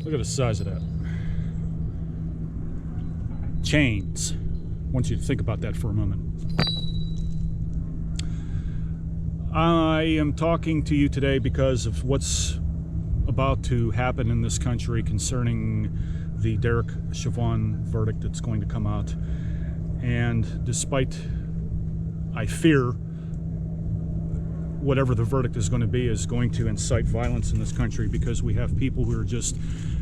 Look at the size of that. Chains. I want you to think about that for a moment. I am talking to you today because of what's about to happen in this country concerning the Derek Chauvin verdict that's going to come out. And despite, I fear, whatever the verdict is going to be is going to incite violence in this country, because we have people who are just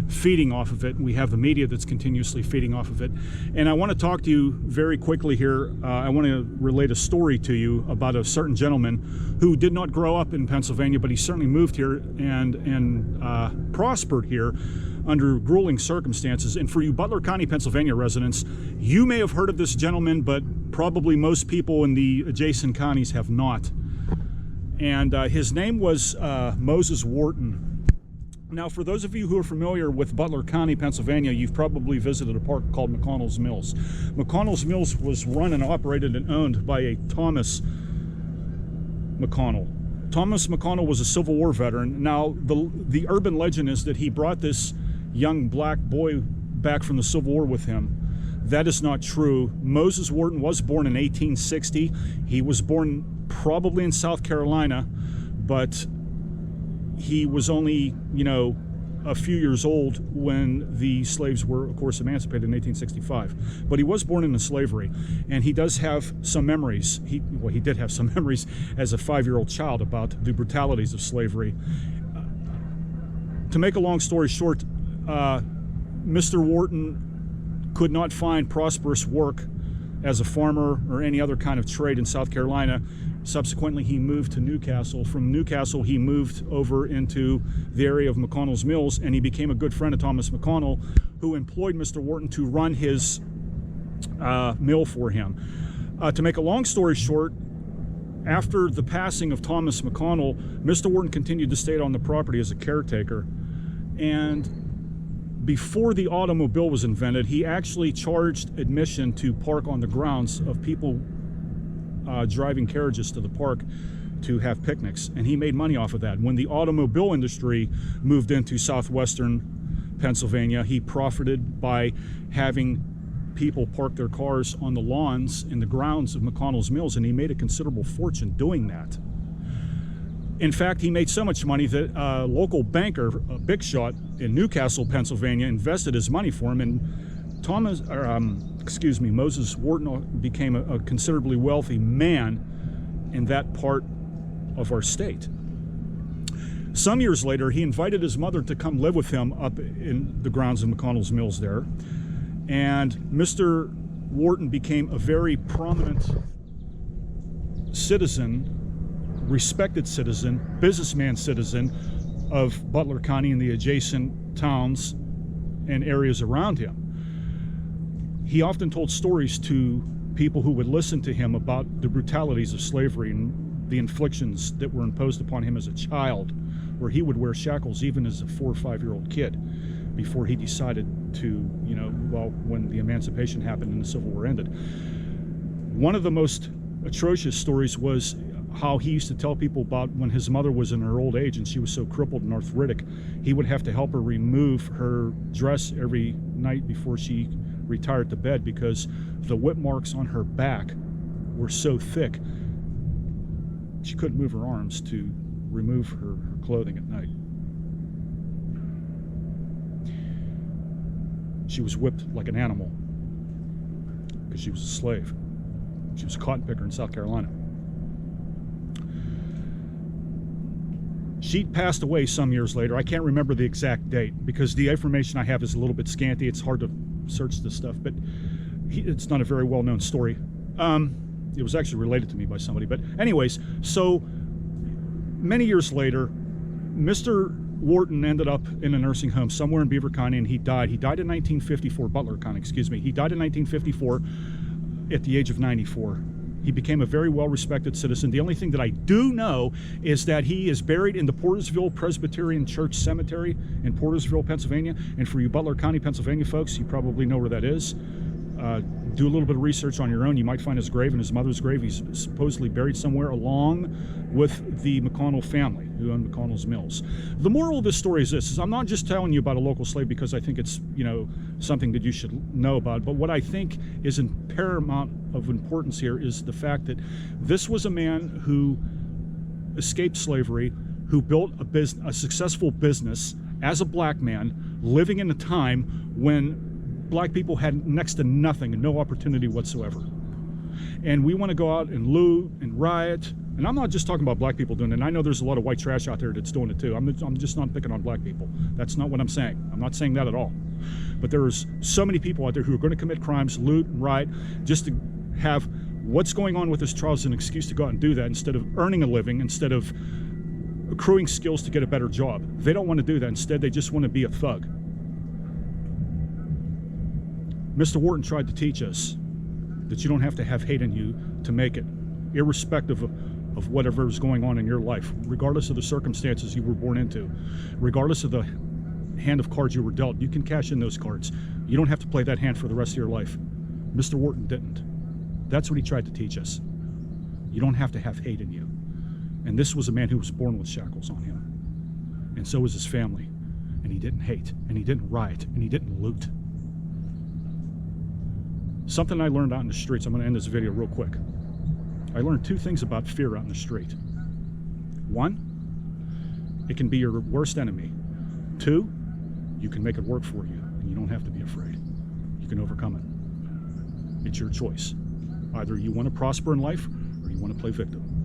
feeding off of it. We have the media that's continuously feeding off of it. And I want to talk to you very quickly here. I want to relate a story to you about a certain gentleman who did not grow up in Pennsylvania, but he certainly moved here and prospered here under grueling circumstances. And for you Butler County, Pennsylvania residents, you may have heard of this gentleman, but probably most people in the adjacent counties have not. And his name was Mose Wharton. Now, for those of you who are familiar with Butler County, Pennsylvania, you've probably visited a park called McConnell's Mills. McConnell's Mills was run and operated and owned by a Thomas McConnell. Thomas McConnell was a Civil War veteran. Now, the urban legend is that he brought this young black boy back from the Civil War with him. That is not true. Mose Wharton was born in 1860. He was born probably in South Carolina, but he was only, a few years old when the slaves were, of course, emancipated in 1865. But he was born into slavery, and he does have some memories. He did have some memories as a 5-year-old child about the brutalities of slavery. To make a long story short, Mr. Wharton could not find prosperous work as a farmer or any other kind of trade in South Carolina. Subsequently, he moved to Newcastle. From Newcastle, he moved over into the area of McConnell's Mills, and he became a good friend of Thomas McConnell, who employed Mr. Wharton to run his mill for him. To make a long story short, after the passing of Thomas McConnell, Mr. Wharton continued to stay on the property as a caretaker. And before the automobile was invented, he actually charged admission to park on the grounds of people driving carriages to the park to have picnics, and he made money off of that. When the automobile industry moved into southwestern Pennsylvania, he profited by having people park their cars on the lawns in the grounds of McConnell's Mills, and he made a considerable fortune doing that. In fact, he made so much money that a local banker, a big shot in Newcastle, Pennsylvania, invested his money for him, and Mose Wharton became a considerably wealthy man in that part of our state. Some years later, he invited his mother to come live with him up in the grounds of McConnell's Mills there. And Mr. Wharton became a very prominent citizen, respected citizen, businessman citizen of Butler County and the adjacent towns and areas around him. He often told stories to people who would listen to him about the brutalities of slavery and the inflictions that were imposed upon him as a child, where he would wear shackles even as a 4 or 5-year-old kid before he decided to, when the emancipation happened and the Civil War ended. One of the most atrocious stories was how he used to tell people about when his mother was in her old age and she was so crippled and arthritic, he would have to help her remove her dress every night before she retired to bed, because the whip marks on her back were so thick she couldn't move her arms to remove her clothing at night. She was whipped like an animal because she was a slave. She was a cotton picker in South Carolina. She passed away some years later. I can't remember the exact date because the information I have is a little bit scanty. It's hard to search this stuff, but it's not a very well-known story. It was actually related to me by somebody. But anyways, so many years later, Mr. Wharton ended up in a nursing home somewhere in Beaver County, and he died. He died in 1954, Butler County, excuse me. He died in 1954 at the age of 94. He became a very well-respected citizen. The only thing that I do know is that he is buried in the Portersville Presbyterian Church Cemetery in Portersville, Pennsylvania. And for you Butler County, Pennsylvania folks, you probably know where that is. Do a little bit of research on your own. You might find his grave and his mother's grave. He's supposedly buried somewhere along with the McConnell family who owned McConnell's Mills. The moral of this story is this: I'm not just telling you about a local slave because I think it's, you know, something that you should know about, but what I think is in paramount of importance here is the fact that this was a man who escaped slavery, who built a successful business as a black man, living in a time when black people had next to nothing and no opportunity whatsoever. And we want to go out and loot and riot. And I'm not just talking about black people doing it. And I know there's a lot of white trash out there that's doing it too. I'm just not picking on black people. That's not what I'm saying. I'm not saying that at all. But there's so many people out there who are going to commit crimes, loot and riot, just to have what's going on with this trial as an excuse to go out and do that instead of earning a living, instead of accruing skills to get a better job. They don't want to do that. Instead, they just want to be a thug. Mr. Wharton tried to teach us that you don't have to have hate in you to make it, irrespective of whatever is going on in your life, regardless of the circumstances you were born into, regardless of the hand of cards you were dealt. You can cash in those cards. You don't have to play that hand for the rest of your life. Mr. Wharton didn't. That's what he tried to teach us. You don't have to have hate in you. And this was a man who was born with shackles on him. And so was his family. And he didn't hate, and he didn't riot, and he didn't loot. Something I learned out in the streets. I'm going to end this video real quick. I learned two things about fear out in the street. One, it can be your worst enemy. Two, you can make it work for you, and you don't have to be afraid. You can overcome it. It's your choice. Either you want to prosper in life, or you want to play victim.